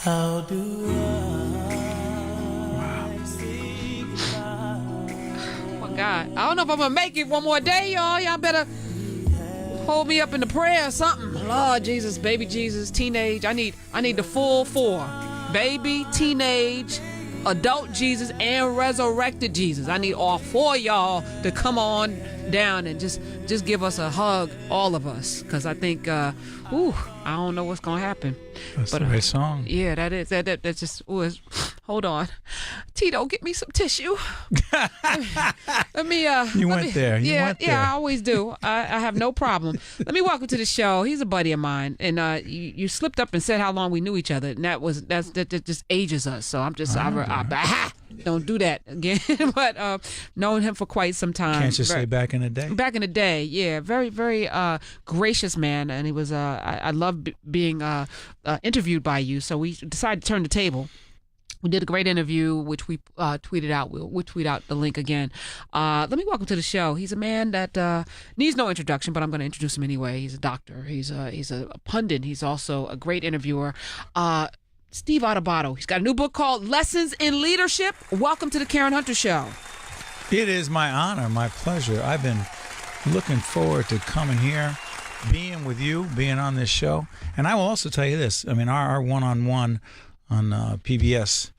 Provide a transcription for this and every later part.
How do God, I don't know if I'm gonna make it one more day, y'all. Y'all better hold me up in the prayer or something. Lord Jesus, baby Jesus, teenage. I need the full four: baby, teenage, adult Jesus, and resurrected Jesus. I need all four of y'all to come on down and just give us a hug, all of us, because I think, I don't know what's gonna happen. That's a great song. Yeah, that is. That's just. Hold on, Tito, get me some tissue. Let me. You went there. Yeah, I always do. I have no problem. Let me welcome to the show. He's a buddy of mine, and you slipped up and said how long we knew each other, and that just ages us. So I'm just don't do that again. But known him for quite some time. Can't you say back in the day? Back in the day, yeah, very very gracious man, and he was. I love being interviewed by you, so we decided to turn the table. We did a great interview, which we tweeted out. We'll tweet out the link again. Let me welcome to the show. He's a man that needs no introduction, but I'm going to introduce him anyway. He's a doctor. He's a pundit. He's also a great interviewer. Steve Adubato. He's got a new book called Lessons in Leadership. Welcome to the Karen Hunter Show. It is my honor, my pleasure. I've been looking forward to coming here, being with you, being on this show. And I will also tell you this. I mean, our one-on-one on PBS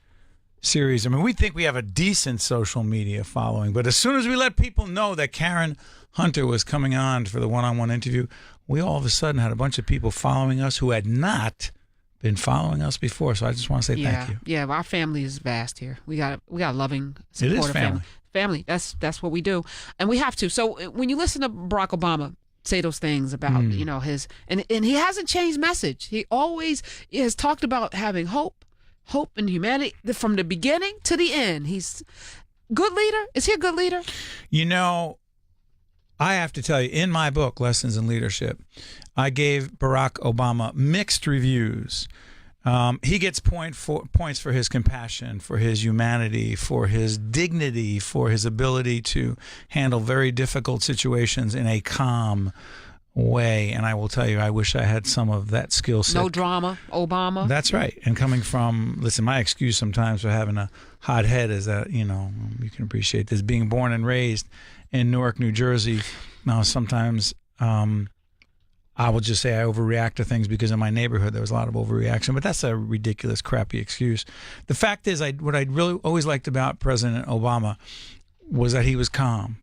series. I mean, we think we have a decent social media following, but as soon as we let people know that Karen Hunter was coming on for the one-on-one interview, we all of a sudden had a bunch of people following us who had not been following us before. So I just want to say thank you. Yeah, our family is vast here. We got a loving, supportive family. Family. That's what we do, and we have to. So when you listen to Barack Obama say those things about his and he hasn't changed message. He always has talked about having hope in humanity from the beginning to the end. He's good leader. Is he a good leader? You know, I have to tell you, in my book Lessons in Leadership, I gave Barack Obama mixed reviews. He gets points for his compassion, for his humanity, for his dignity, for his ability to handle very difficult situations in a calm way. And I will tell you, I wish I had some of that skill set. No drama, Obama. That's right. And coming from, listen, my excuse sometimes for having a hot head is that, you can appreciate this. Being born and raised in Newark, New Jersey, now sometimes I will just say I overreact to things because in my neighborhood there was a lot of overreaction, but that's a ridiculous, crappy excuse. The fact is, what I really always liked about President Obama was that he was calm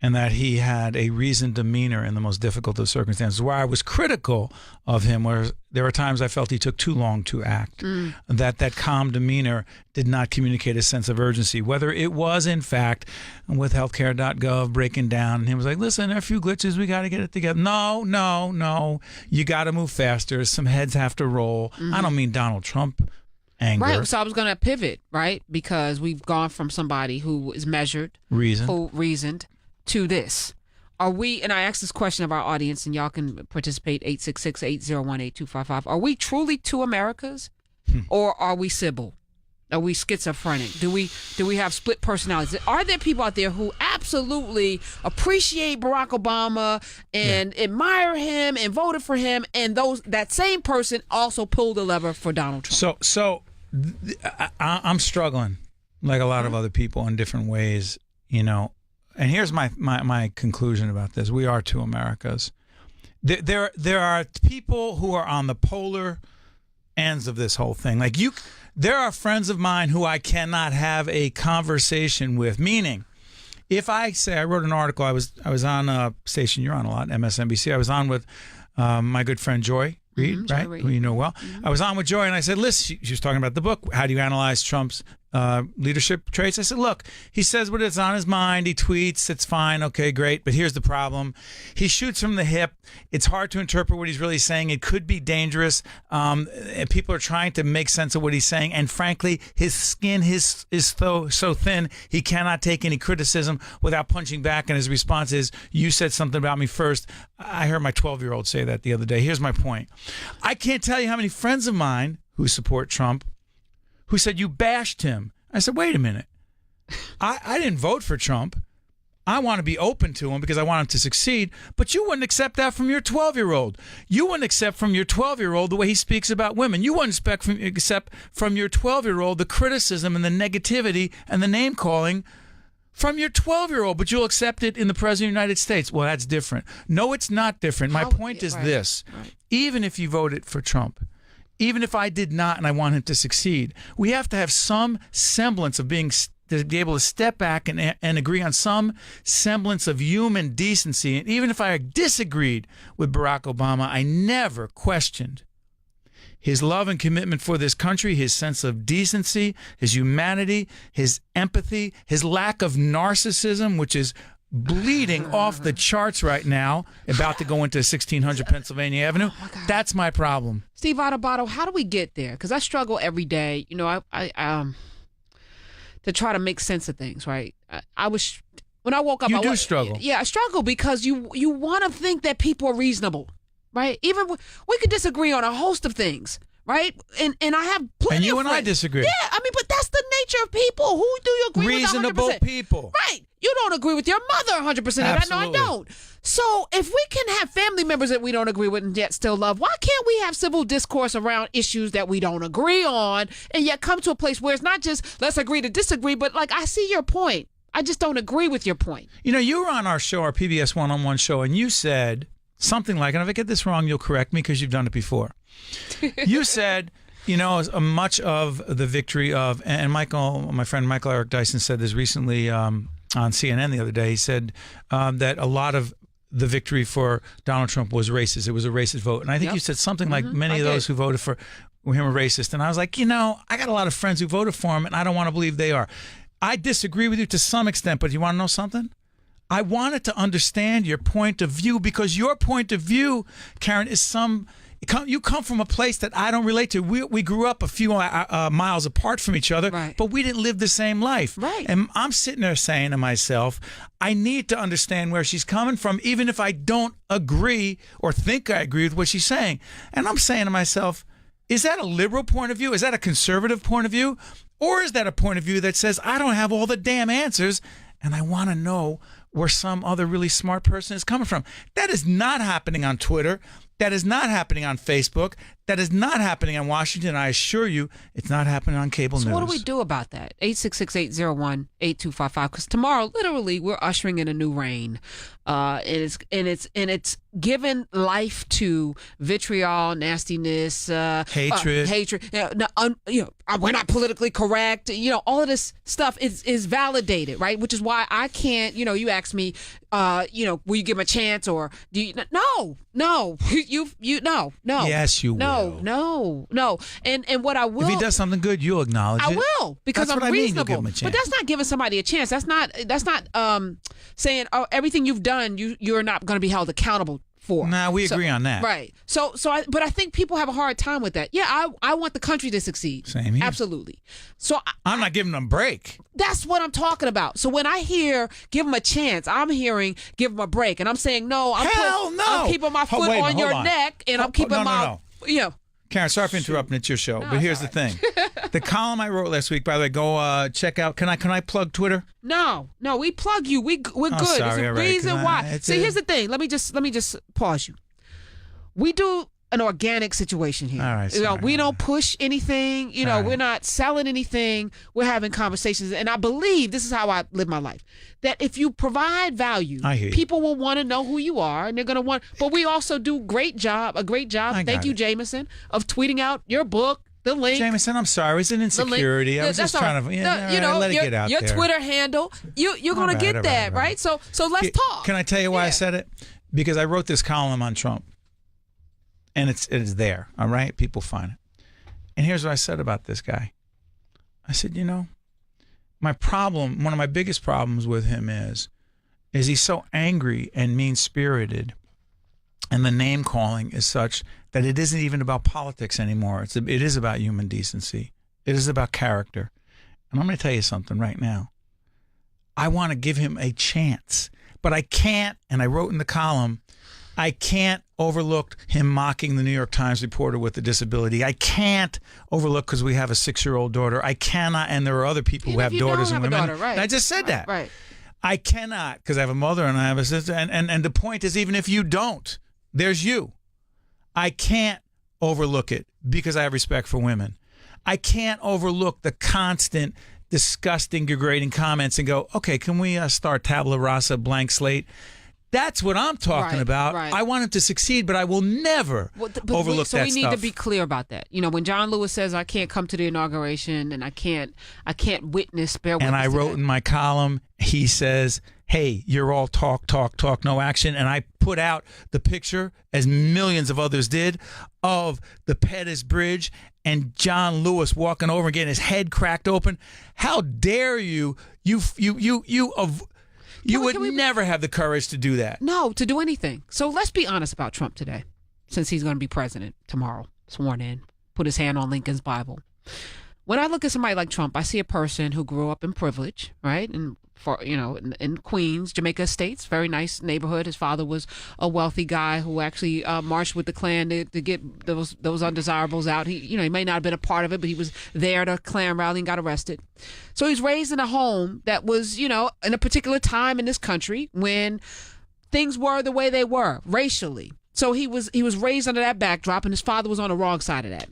and that he had a reasoned demeanor in the most difficult of circumstances. Where I was critical of him was there were times I felt he took too long to act, that calm demeanor did not communicate a sense of urgency, whether it was, in fact, with healthcare.gov breaking down, and he was like, listen, there are a few glitches, we got to get it together. No, you got to move faster. Some heads have to roll. I don't mean Donald Trump anger. Right, so I was going to pivot, right, because we've gone from somebody who is measured, who reasoned, to this. Are we, and I asked this question of our audience, and y'all can participate, 866-801-8255. Are we truly two Americas, or are we Sybil? Are we schizophrenic? Do we have split personalities? Are there people out there who absolutely appreciate Barack Obama and admire him and voted for him, and that same person also pulled the lever for Donald Trump? So I'm struggling, like a lot of other people, in different ways, And here's my conclusion about this. We are two Americas. There are people who are on the polar ends of this whole thing. Like there are friends of mine who I cannot have a conversation with. Meaning, if I say, I wrote an article, I was on a station you're on a lot, MSNBC. I was on with my good friend Joy Reid, right? Who you know well. I was on with Joy, and I said, listen, she was talking about the book. How do you analyze Trump's leadership traits? I said, look, he says what is on his mind. He tweets. It's fine. Okay, great. But here's the problem. He shoots from the hip. It's hard to interpret what he's really saying. It could be dangerous. People are trying to make sense of what he's saying. And frankly, his skin is so thin, he cannot take any criticism without punching back. And his response is, you said something about me first. I heard my 12-year-old say that the other day. Here's my point. I can't tell you how many friends of mine who support Trump who said, you bashed him. I said, wait a minute. I didn't vote for Trump. I want to be open to him because I want him to succeed, but you wouldn't accept that from your 12-year-old. You wouldn't accept from your 12-year-old the way he speaks about women. You wouldn't accept from your 12-year-old the criticism and the negativity and the name-calling from your 12-year-old, but you'll accept it in the President of the United States. Well, that's different. No, it's not different. My point is this. Right. Even if you voted for Trump, even if I did not and I want him to succeed, we have to have some semblance of to be able to step back and agree on some semblance of human decency. And even if I disagreed with Barack Obama, I never questioned his love and commitment for this country, his sense of decency, his humanity, his empathy, his lack of narcissism, which is bleeding off the charts right now, about to go into 1600 Pennsylvania Avenue. Oh, that's my problem. Steve Adubato, how do we get there? Because I struggle every day, I to try to make sense of things, right? When I woke up, I struggle. Yeah, I struggle because you want to think that people are reasonable. Right? Even we could disagree on a host of things, right? And I have plenty and you of and friends. I disagree. Yeah, but that's the nature of people. Who do you agree Reasonable with 100%? people. Right. You don't agree with your mother 100% of that. No, I don't. So if we can have family members that we don't agree with and yet still love, why can't we have civil discourse around issues that we don't agree on and yet come to a place where it's not just let's agree to disagree, but like I see your point. I just don't agree with your point. You were on our show, our PBS One-on-One show, and you said something like, and if I get this wrong, you'll correct me because you've done it before. You said, much of the victory of, and my friend Michael Eric Dyson said this recently on CNN the other day. He said that a lot of the victory for Donald Trump was racist. It was a racist vote. And I think you said something like many of those who voted for him are racist. And I was like, I got a lot of friends who voted for him, and I don't want to believe they are. I disagree with you to some extent, but you want to know something? I wanted to understand your point of view because your point of view, Karen, is you come from a place that I don't relate to. We grew up a few miles apart from each other, right, but we didn't live the same life. Right. And I'm sitting there saying to myself, I need to understand where she's coming from, even if I don't agree or think I agree with what she's saying. And I'm saying to myself, is that a liberal point of view? Is that a conservative point of view? Or is that a point of view that says, I don't have all the damn answers and I want to know where some other really smart person is coming from? That is not happening on Twitter. That is not happening on Facebook. That is not happening in Washington. I assure you, it's not happening on cable news. So what do we do about that? 866-801-8255. Because tomorrow, literally, we're ushering in a new reign. And it's given life to vitriol, nastiness, hatred. We're not politically correct. All of this stuff is validated, right? Which is why I can't. You ask me, will you give him a chance or do you? No. No. Yes, you will. No. And what I will, if he does something good, you'll acknowledge it. I will, because that's I'm reasonable. You'll give him a chance. But that's not giving somebody a chance. That's not saying, oh, everything you've done, you're not going to be held accountable for. Nah, we agree on that. Right. But I think people have a hard time with that. Yeah, I want the country to succeed. Same here. Absolutely. So I'm not giving them a break. That's what I'm talking about. So when I hear give them a chance, I'm hearing give them a break, and I'm saying no. I'm keeping my foot on your neck, and I'm keeping Karen, sorry for interrupting. It's your show, but here's the thing: the column I wrote last week. By the way, go check out. Can I plug Twitter? No, we plug you. We're good. Sorry, There's a reason why. See, here's the thing. Let me just pause you. We do an organic situation here. All right. We don't push anything. We're not selling anything. We're having conversations, and I believe this is how I live my life. That if you provide value, people will want to know who you are, and they're going to want. But we also do a great job. Thank you, Jameson, of tweeting out your book. The link. Jameson, I'm sorry. It's an insecurity. I was just trying to, let it get out there. Your Twitter handle, you're going to get that, right? So let's talk. Can I tell you why I said it? Because I wrote this column on Trump. And it is there, all right? People find it. And here's what I said about this guy. I said, my problem, one of my biggest problems with him is he's so angry and mean-spirited, and the name-calling is such that it isn't even about politics anymore. It is about human decency. It is about character. And I'm going to tell you something right now. I want to give him a chance, but I can't, and I wrote in the column, I can't overlook him mocking the New York Times reporter with a disability. I can't overlook because we have a 6-year-old daughter. I cannot, and there are other people who have daughters and women. Right. And I just said that. Right. I cannot, because I have a mother and I have a sister, and the point is, even if you don't, there's you. I can't overlook it because I have respect for women. I can't overlook the constant, disgusting, degrading comments and go, okay, can we start tabula rasa, blank slate? That's what I'm talking about. Right. I want him to succeed, but I will never overlook that stuff. So we need to be clear about that. You know, when John Lewis says, I can't come to the inauguration and I can't witness, bear witness. And I wrote in my column, he says, hey, you're all talk, no action. And I put out the picture, as millions of others did, of the Pettus Bridge and John Lewis walking over and getting his head cracked open. How dare you? You would never have the courage to do that. No, to do anything. So let's be honest about Trump today, since he's going to be president tomorrow, sworn in, put his hand on Lincoln's Bible. When I look at somebody like Trump, I see a person who grew up in privilege, right? And in Queens, Jamaica Estates, very nice neighborhood. His father was a wealthy guy who actually marched with the Klan to get those undesirables out. He may not have been a part of it, but he was there at a Klan rally and got arrested. So he's raised in a home that was, in a particular time in this country when things were the way they were racially. So he was raised under that backdrop, and his father was on the wrong side of that.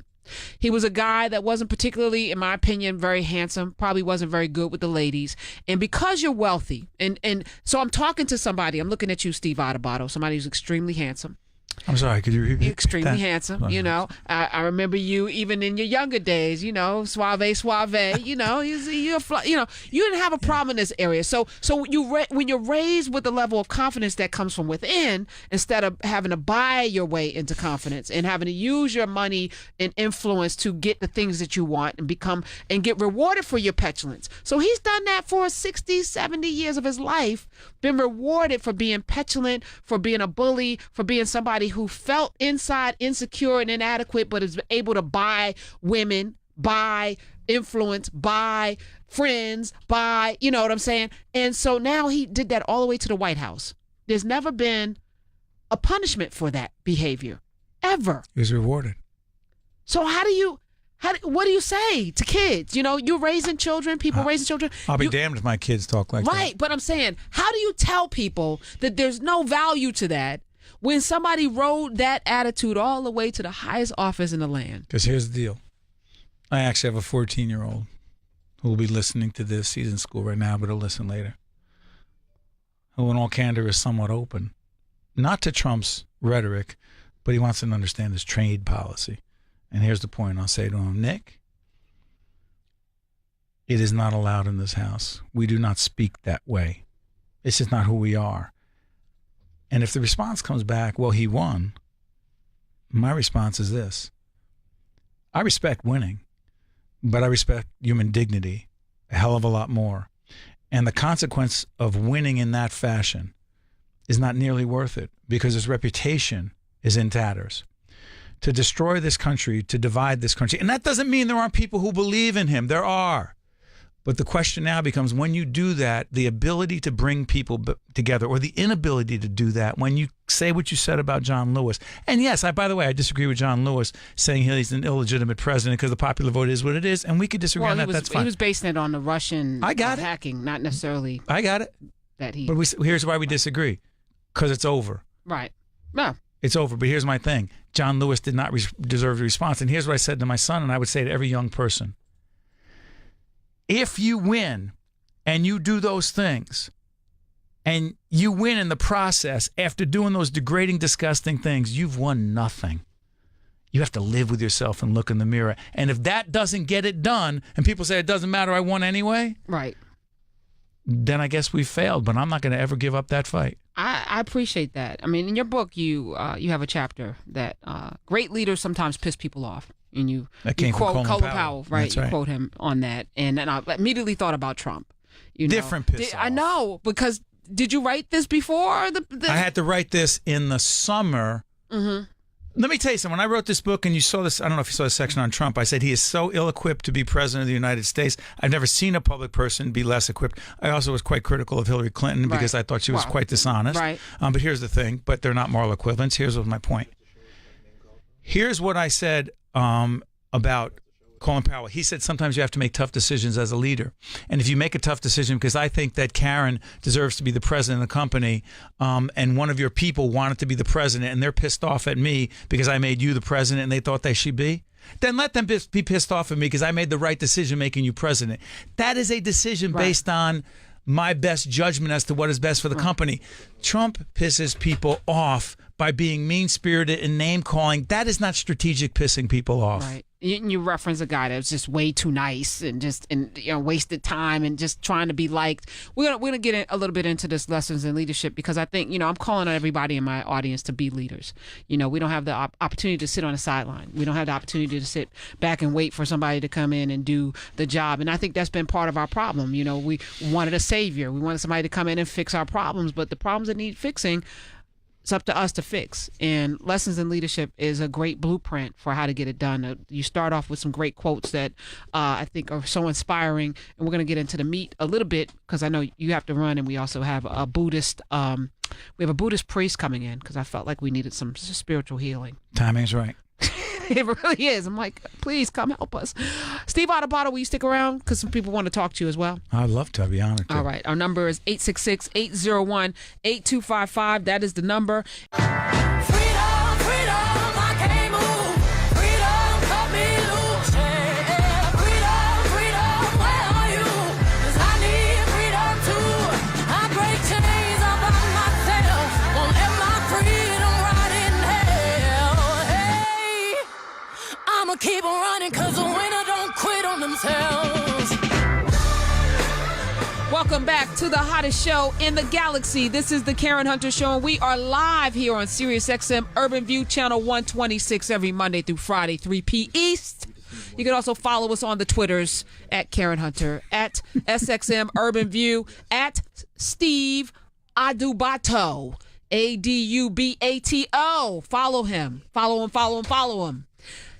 He was a guy that wasn't particularly, in my opinion, very handsome, probably wasn't very good with the ladies. And because you're wealthy, and so I'm talking to somebody, I'm looking at you, Steve Adubato, somebody who's extremely handsome. I'm sorry, could you repeat? Extremely handsome, I remember you even in your younger days, suave, you didn't have a problem in this area. So when you're raised with the level of confidence that comes from within, instead of having to buy your way into confidence and having to use your money and influence to get the things that you want and get rewarded for your petulance. So he's done that for 60, 70 years of his life, been rewarded for being petulant, for being a bully, for being somebody who felt inside insecure and inadequate, but is able to buy women, buy influence, buy friends, buy, you know what I'm saying? And so now he did that all the way to the White House. There's never been a punishment for that behavior, ever. He was rewarded. So what do you say to kids? You're raising children, people raising children. I'll be damned if my kids talk like that. Right, but I'm saying, how do you tell people that there's no value to that when somebody rode that attitude all the way to the highest office in the land? Because here's the deal. I actually have a 14-year-old who will be listening to this. He's in school right now, but he'll listen later. Who, in all candor, is somewhat open. Not to Trump's rhetoric, but he wants to understand his trade policy. And here's the point. I'll say to him, Nick, it is not allowed in this house. We do not speak that way. It's just not who we are. And if the response comes back, well, he won, my response is this. I respect winning, but I respect human dignity a hell of a lot more. And the consequence of winning in that fashion is not nearly worth it because his reputation is in tatters. To destroy this country, to divide this country. And that doesn't mean there aren't people who believe in him. There are. But the question now becomes, when you do that, the ability to bring people together, or the inability to do that, when you say what you said about John Lewis. And yes, by the way, I disagree with John Lewis saying he's an illegitimate president because the popular vote is what it is, and we could disagree on that. That's fine. He was basing it on the Russian hacking, not necessarily. I got it. But here's why we disagree. Because it's over. Right. No. It's over. But here's my thing. John Lewis did not deserve a response. And here's what I said to my son, and I would say to every young person. If you win and you do those things and you win in the process after doing those degrading, disgusting things, you've won nothing. You have to live with yourself and look in the mirror. And if that doesn't get it done and people say it doesn't matter, I won anyway. Right. Then I guess we failed, but I'm not going to ever give up that fight. I appreciate that. I mean, in your book, you have a chapter that great leaders sometimes piss people off. And you quote Colin Powell, right? That's right. You quote him on that. And I immediately thought about Trump. Different piss off. I know, because did you write this before? I had to write this in the summer. Mm-hmm. Let me tell you something. When I wrote this book, and you saw this, I don't know if you saw the section on Trump, I said he is so ill-equipped to be president of the United States. I've never seen a public person be less equipped. I also was quite critical of Hillary Clinton because I thought she was quite dishonest. Right. But here's the thing, but they're not moral equivalents. Here's my point. Here's what I said about Colin Powell, he said sometimes you have to make tough decisions as a leader. And if you make a tough decision, because I think that Karen deserves to be the president of the company, and one of your people wanted to be the president, and they're pissed off at me because I made you the president and they thought they should be, then let them be pissed off at me because I made the right decision making you president. That is a decision based on my best judgment as to what is best for the company. Trump pisses people off by being mean-spirited and name-calling. That is not strategic pissing people off. Right. You reference a guy that was just way too nice and wasted time and just trying to be liked. We're gonna get a little bit into this lessons in leadership because I think I'm calling on everybody in my audience to be leaders. We don't have the opportunity to sit on the sideline. We don't have the opportunity to sit back and wait for somebody to come in and do the job. And I think that's been part of our problem. We wanted a savior. We wanted somebody to come in and fix our problems, but the problems that need fixing, it's up to us to fix. And Lessons in Leadership is a great blueprint for how to get it done. You start off with some great quotes that I think are so inspiring. And we're going to get into the meat a little bit because I know you have to run. And we also have a Buddhist priest coming in because I felt like we needed some spiritual healing. Timing's right. It really is. I'm like, please come help us. Steve Adubato, will you stick around? Because some people want to talk to you as well. I'd love to. I'd be honored to. All right. Our number is 866-801-8255. That is the number. Keep on running because the winner don't quit on themselves. Welcome back to the hottest show in the galaxy. This is the Karen Hunter Show, and we are live here on SiriusXM Urban View, channel 126, every Monday through Friday, 3 p. East. You can also follow us on the Twitters at Karen Hunter, at SXM Urban View, at Steve Adubato, Adubato. Follow him. Follow him.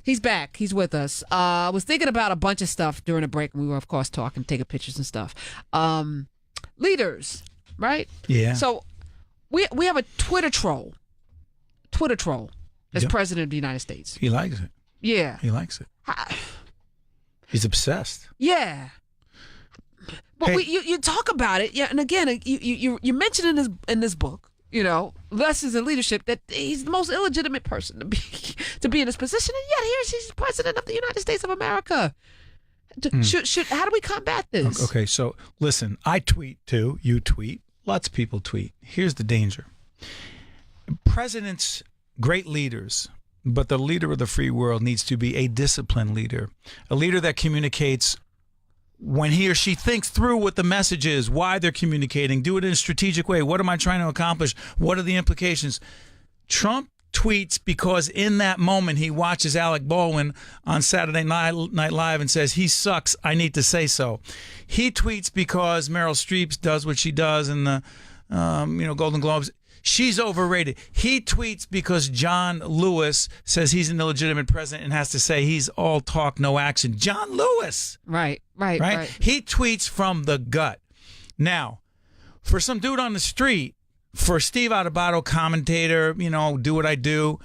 He's back. He's with us. I was thinking about a bunch of stuff during the break. We were, of course, talking, taking pictures and stuff. Leaders, right? Yeah. So we have a Twitter troll as president of the United States. He likes it. Yeah. He likes it. He's obsessed. Yeah. But Hey. you talk about it, yeah. And again, you mentioned in this book, Lessons in Leadership, that he's the most illegitimate person to be in this position, and yet he's president of the United States of America. How do we combat this? Okay, so listen, I tweet too. You tweet. Lots of people tweet. Here's the danger. Presidents, great leaders, but the leader of the free world needs to be a disciplined leader, a leader that communicates when he or she thinks through what the message is, why they're communicating, do it in a strategic way. What am I trying to accomplish? What are the implications? Trump tweets because in that moment he watches Alec Baldwin on Saturday Night Live and says, he sucks, I need to say so. He tweets because Meryl Streep does what she does in the Golden Globes. She's overrated. He tweets because John Lewis says he's an illegitimate president and has to say he's all talk, no action. John Lewis. Right. He tweets from the gut. Now, for some dude on the street, for Steve Adubato, commentator, do what I do,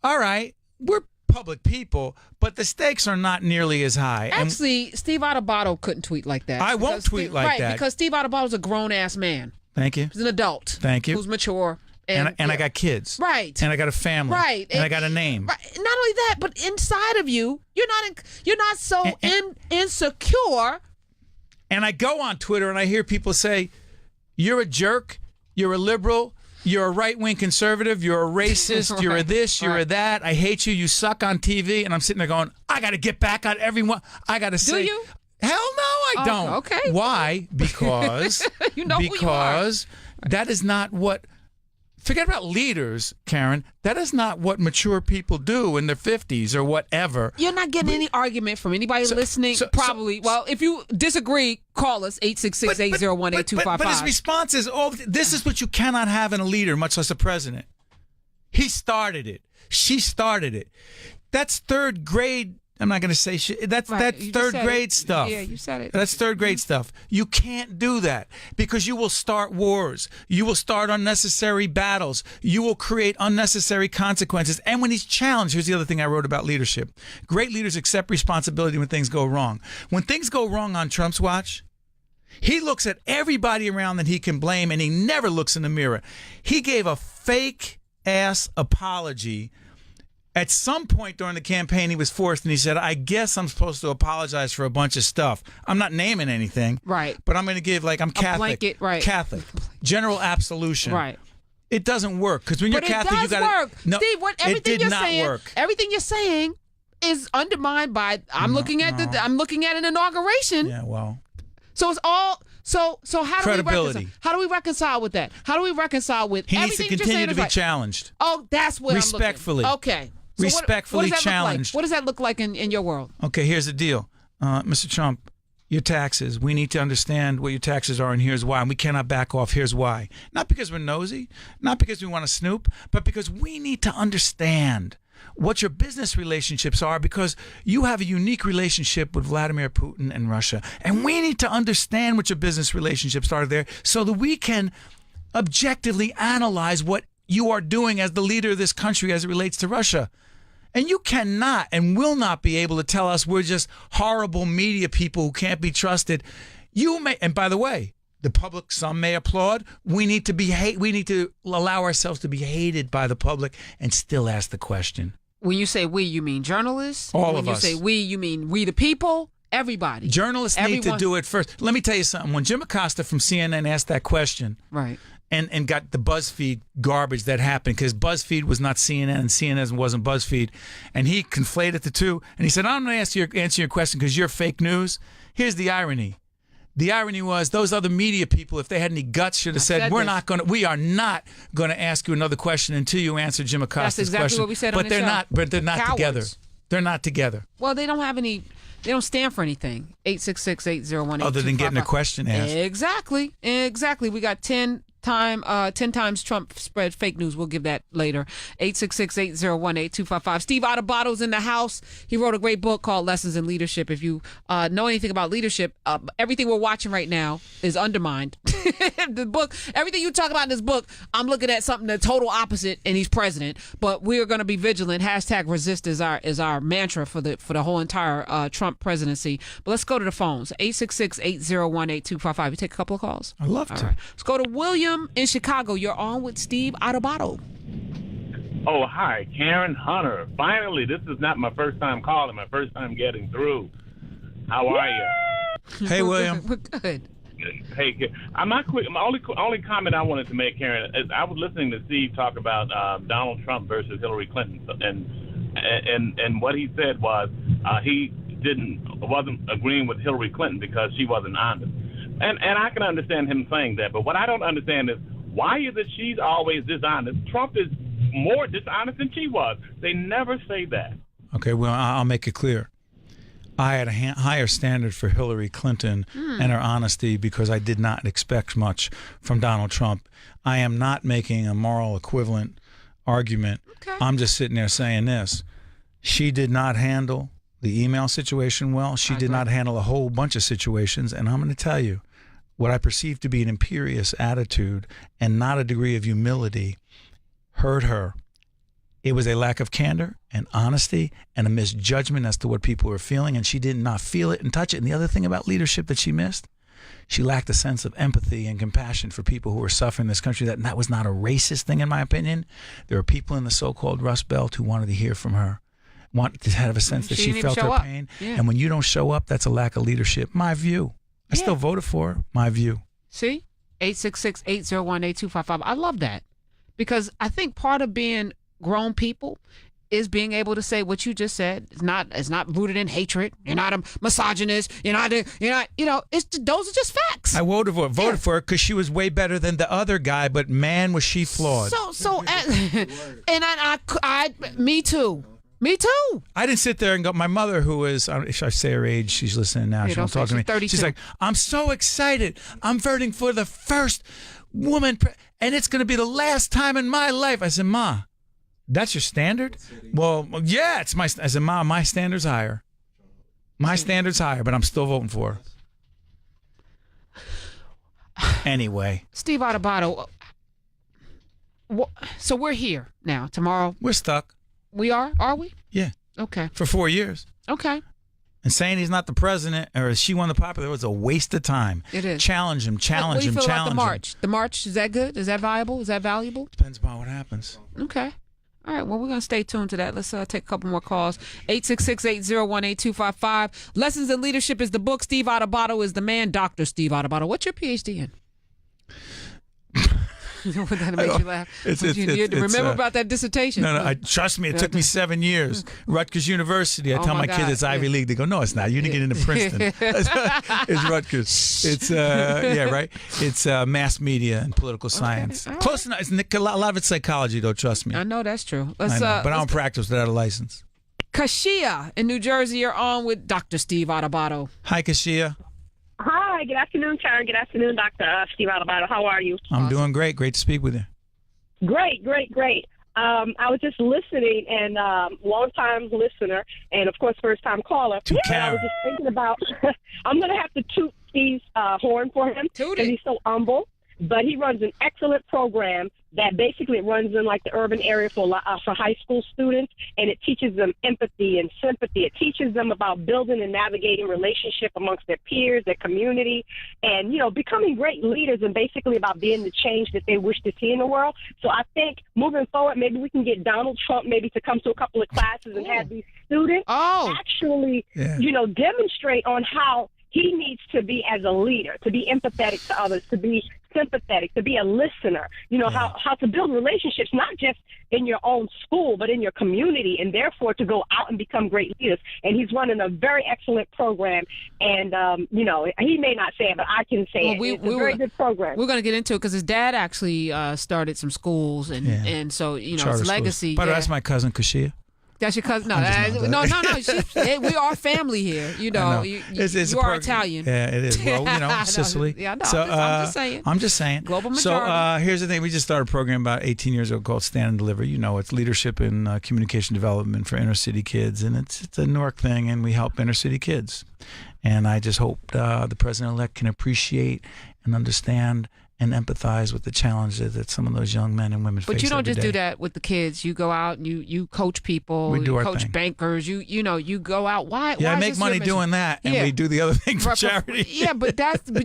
all right, we're public people, but the stakes are not nearly as high. Actually, Steve Adubato couldn't tweet like that. I won't tweet like that. Right, because Steve Adubato is a grown-ass man. Thank you. He's an adult. Thank you. Who's mature. And I got kids. Right. And I got a family. Right. And I got a name. Right. Not only that, but inside of you, you're not so insecure. And I go on Twitter and I hear people say, you're a jerk, you're a liberal, you're a right-wing conservative, you're a racist, right. You're a this, you're a that, I hate you, you suck on TV. And I'm sitting there going, I got to get back on everyone. I got to say. Do you? Hell no, I don't. Okay. Why? Because who you are. That is not what. Forget about leaders, Karen. That is not what mature people do in their 50s or whatever. You're not getting any argument from anybody listening. Probably. Well, if you disagree, call us 866-801-8255. But his response is, this is what you cannot have in a leader, much less a president. He started it. She started it. That's third grade I'm not going to say shit. That's You third just grade it. stuff. Yeah, you said it. That's third grade stuff. You can't do that because you will start wars. You will start unnecessary battles. You will create unnecessary consequences. And when he's challenged, here's the other thing I wrote about leadership. Great leaders accept responsibility when things go wrong. When things go wrong on Trump's watch, he looks at everybody around that he can blame, and he never looks in the mirror. He gave a fake-ass apology. At some point during the campaign, he was forced, and he said, I guess I'm supposed to apologize for a bunch of stuff. I'm not naming anything. Right. But I'm going to give, like, I'm Catholic. A blanket, right. Catholic. General absolution. Right. It doesn't work. Because when you're Catholic, you got to... But it does work. No, Steve, everything you're saying, everything you're saying is undermined by, I'm looking at an inauguration. Yeah, well... So it's all so how do credibility. we reconcile? How do we reconcile with that? How do we reconcile with he needs to continue to be right? challenged. Oh, that's what respectfully. I'm looking. Okay. So respectfully challenged. What does that look like in your world? Okay, here's the deal. Mr. Trump, your taxes, we need to understand what your taxes are, and here's why. And we cannot back off. Here's why. Not because we're nosy, not because we want to snoop, but because we need to understand what your business relationships are, because you have a unique relationship with Vladimir Putin and Russia. And we need to understand what your business relationships are there so that we can objectively analyze what you are doing as the leader of this country as it relates to Russia. And you cannot and will not be able to tell us we're just horrible media people who can't be trusted. You may, and by the way, the public, some may applaud. We need to allow ourselves to be hated by the public and still ask the question. When you say we, you mean journalists? All of When us. you say we, you mean we the people? Everybody. Journalists need to do it first. Let me tell you something. When Jim Acosta from CNN asked that question, right, and got the BuzzFeed garbage that happened, because BuzzFeed was not CNN and CNN wasn't BuzzFeed, and he conflated the two, and he said, I'm going to answer your question because you're fake news. Here's the irony. The irony was those other media people, if they had any guts, should have said, we are not going to ask you another question until you answer Jim Acosta's question. That's exactly what we said on the show. But they're not Cowards. together. They're not together. Well, they don't stand for anything. 866-801-8255. Other than getting a question asked. Exactly. We got 10 times Trump spread fake news. We'll give that later. 866-801-8255. Steve Adubato's in the house. He wrote a great book called Lessons in Leadership. If you know anything about leadership, everything we're watching right now is undermined. The book, everything you talk about in this book, I'm looking at something the total opposite, and he's president. But we are going to be vigilant. #resist is our mantra for the whole entire Trump presidency. But let's go to the phones. 866-801-8255. You take a couple of calls? I'd love to. Right. Let's go to William in Chicago. You're on with Steve Adubato. Oh, hi, Karen Hunter. Finally, this is not my first time calling, my first time getting through. How are you? Hey, William. We're good. Hey, my only comment I wanted to make, Karen, is I was listening to Steve talk about Donald Trump versus Hillary Clinton, and what he said was he wasn't agreeing with Hillary Clinton because she wasn't honest. And I can understand him saying that, but what I don't understand is why is it she's always dishonest? Trump is more dishonest than she was. They never say that. Okay, well, I'll make it clear. I had a higher standard for Hillary Clinton and her honesty because I did not expect much from Donald Trump. I am not making a moral equivalent argument. Okay. I'm just sitting there saying this. She did not handle the email situation well. She did not handle a whole bunch of situations. And I'm going to tell you, what I perceive to be an imperious attitude and not a degree of humility hurt her. It was a lack of candor and honesty and a misjudgment as to what people were feeling, and she did not feel it and touch it. And the other thing about leadership that she missed, she lacked a sense of empathy and compassion for people who were suffering in this country. That was not a racist thing, in my opinion. There were people in the so-called Rust Belt who wanted to hear from her, wanted to have a sense that she felt her pain. Yeah. And when you don't show up, that's a lack of leadership. My view. I still voted for her. My view. See? 866-801-8255. I love that. Because I think part of being grown people is being able to say what you just said. It's not rooted in hatred. You're not a misogynist. You're not, those are just facts. I voted for her because she was way better than the other guy, but man, was she flawed. Me too. Me too. I didn't sit there and go, my mother, who is, should I say her age? She's listening now. She won't talk to me. 32. She's like, I'm so excited. I'm voting for the first woman, and it's going to be the last time in my life. I said, Ma, that's your standard? Well, yeah, I said, Ma, my standard's higher. My standard's higher, but I'm still voting for her. Anyway. Steve Adubato, so we're here now. Tomorrow. We're stuck. We are? Are we? Yeah. Okay. For 4 years. Okay. And saying he's not the president or she won the popular was a waste of time. It is. Challenge him, What do you feel about the march? The march, is that good? Is that viable? Is that valuable? Depends upon what happens. Okay. All right. Well, we're going to stay tuned to that. Let's take a couple more calls. 866-801-8255. Lessons in Leadership is the book. Steve Adubato is the man. Dr. Steve Adubato. What's your PhD in? That makes you laugh. You remember about that dissertation? No. Trust me, it took me 7 years. Rutgers University. I tell my kids it's Ivy League. They go, no, it's not. You didn't get into Princeton. It's Rutgers. It's right. It's mass media and political science. Right. Close enough. A lot of it's psychology, though. Trust me. I know that's true. But I don't practice without a license. Kashia in New Jersey, you're on with Dr. Steve Adubato. Hi, Kashia. Hi, good afternoon, Karen. Good afternoon, Dr. Steve Adubato. How are you? I'm doing great. Great to speak with you. Great. I was just listening, and long-time listener, and, of course, first-time caller. And I was just thinking about, I'm going to have to toot Steve's horn for him because he's so humble. But he runs an excellent program that basically runs in like the urban area for high school students, and it teaches them empathy and sympathy. It teaches them about building and navigating relationship amongst their peers, their community, and, becoming great leaders and basically about being the change that they wish to see in the world. So I think moving forward, maybe we can get Donald Trump maybe to come to a couple of classes and have these students actually, demonstrate on how he needs to be as a leader, to be empathetic to others, to be sympathetic, to be a listener, how to build relationships, not just in your own school, but in your community, and therefore to go out and become great leaders. And he's running a very excellent program. And, he may not say it, but I can say it's a very good program. We're going to get into it because his dad actually started some schools, and so, his legacy. But that's my cousin, Kashia. That's your cousin? No. We are family here. You are Italian. Yeah, it is. Well, Sicily. Yeah, I know. So, I'm just saying. Global majority. So here's the thing. We just started a program about 18 years ago called Stand and Deliver. It's leadership and communication development for inner city kids. And it's a Newark thing, and we help inner city kids. And I just hope the president-elect can appreciate and understand and empathize with the challenges that some of those young men and women face. But you don't just do that with the kids. You go out and you coach people. We do you our coach thing. Bankers. You go out. Why? Yeah, why I make money doing that, and we do the other thing for charity. Yeah, but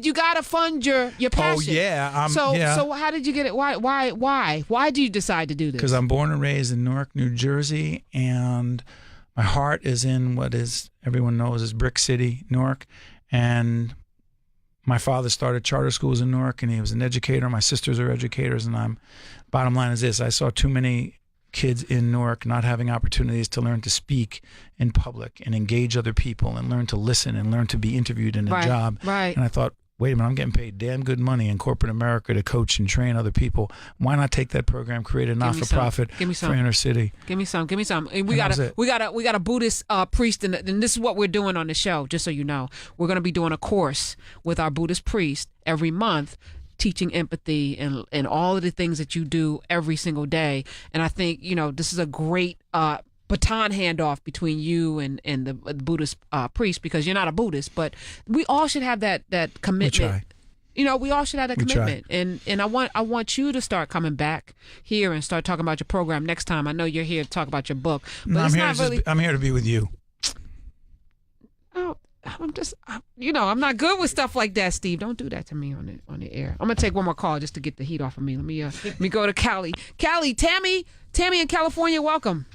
you got to fund your passion. Oh yeah. So how did you get it? Why do you decide to do this? Because I'm born and raised in Newark, New Jersey, and my heart is in what everyone knows as Brick City, Newark, and my father started charter schools in Newark, and he was an educator. My sisters are educators, and bottom line is this. I saw too many kids in Newark not having opportunities to learn to speak in public and engage other people and learn to listen and learn to be interviewed in a job. Right. And I thought, wait a minute, I'm getting paid damn good money in corporate America to coach and train other people. Why not take that program, create a not-for-profit for inner city? Give me some. We got a Buddhist priest, and this is what we're doing on the show. Just so you know, we're going to be doing a course with our Buddhist priest every month, teaching empathy and all of the things that you do every single day. And I think this is a great baton handoff between you and the Buddhist priest, because you're not a Buddhist, but we all should have that commitment. We try. We all should have that commitment, and I want you to start coming back here and start talking about your program next time. I know you're here to talk about your book, but I'm here to be with you. Oh, I'm not good with stuff like that, Steve. Don't do that to me on the air. I'm gonna take one more call just to get the heat off of me. Let me go to Cali. Tammy in California. Welcome.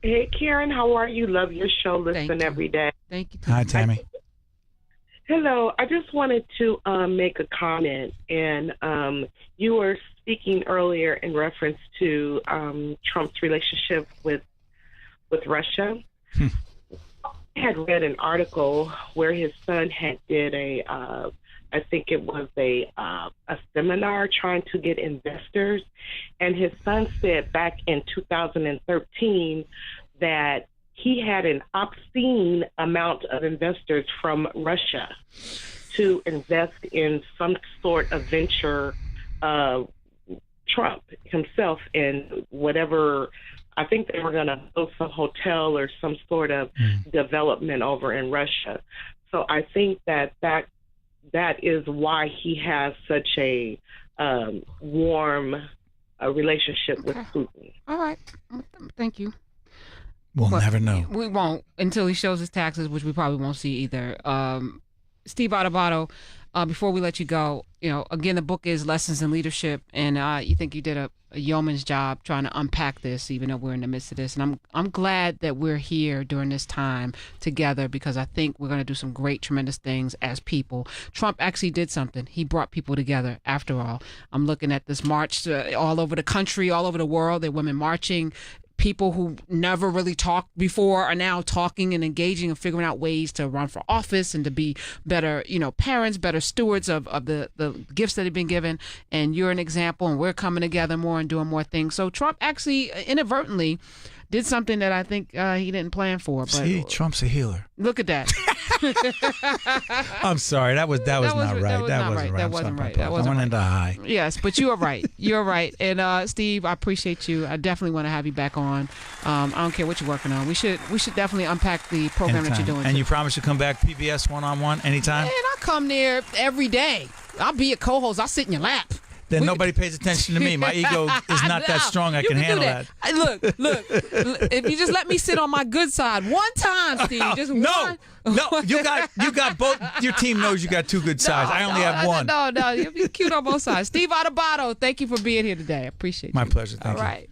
Hey, Karen, how are you? Love your show. Listen every day. Thank you. Hi, Tammy. Hello. I just wanted to make a comment. And you were speaking earlier in reference to Trump's relationship with Russia. I had read an article where his son had did I think it was a seminar trying to get investors. And his son said back in 2013 that he had an obscene amount of investors from Russia to invest in some sort of venture. Trump himself in whatever I think they were going to build some hotel or some sort of development over in Russia. So I think that is why he has such a warm relationship with Putin. All right. Thank you. We'll never know. We won't until he shows his taxes, which we probably won't see either. Steve Adubato, before we let you go, again, the book is Lessons in Leadership, and you think you did a yeoman's job trying to unpack this, even though we're in the midst of this. And I'm glad that we're here during this time together, because I think we're going to do some great, tremendous things as people. Trump actually did something. He brought people together, after all. I'm looking at this march all over the country, all over the world. There are women marching. People who never really talked before are now talking and engaging and figuring out ways to run for office and to be better, parents, better stewards of the gifts that have been given. And you're an example, and we're coming together more and doing more things. So Trump actually inadvertently did something that I think he didn't plan for. But see, Trump's a healer. Look at that. I'm sorry, that was not right. That wasn't right. I went into high. Yes, but you are right. You're right. And Steve, I appreciate you. I definitely want to have you back on. I don't care what you're working on. We should definitely unpack the program anytime. That you're doing. And too. You promise to come back PBS one-on-one anytime? Man, I come there every day. I'll be a co-host. I'll sit in your lap. Then nobody pays attention to me. My ego is not that strong. I can handle that. Look. If you just let me sit on my good side one time, Steve. Just no. You got both. Your team knows you got two good sides. I only have one. No. You're cute on both sides. Steve Adubato, thank you for being here today. I appreciate it. My pleasure. Thank you. All right.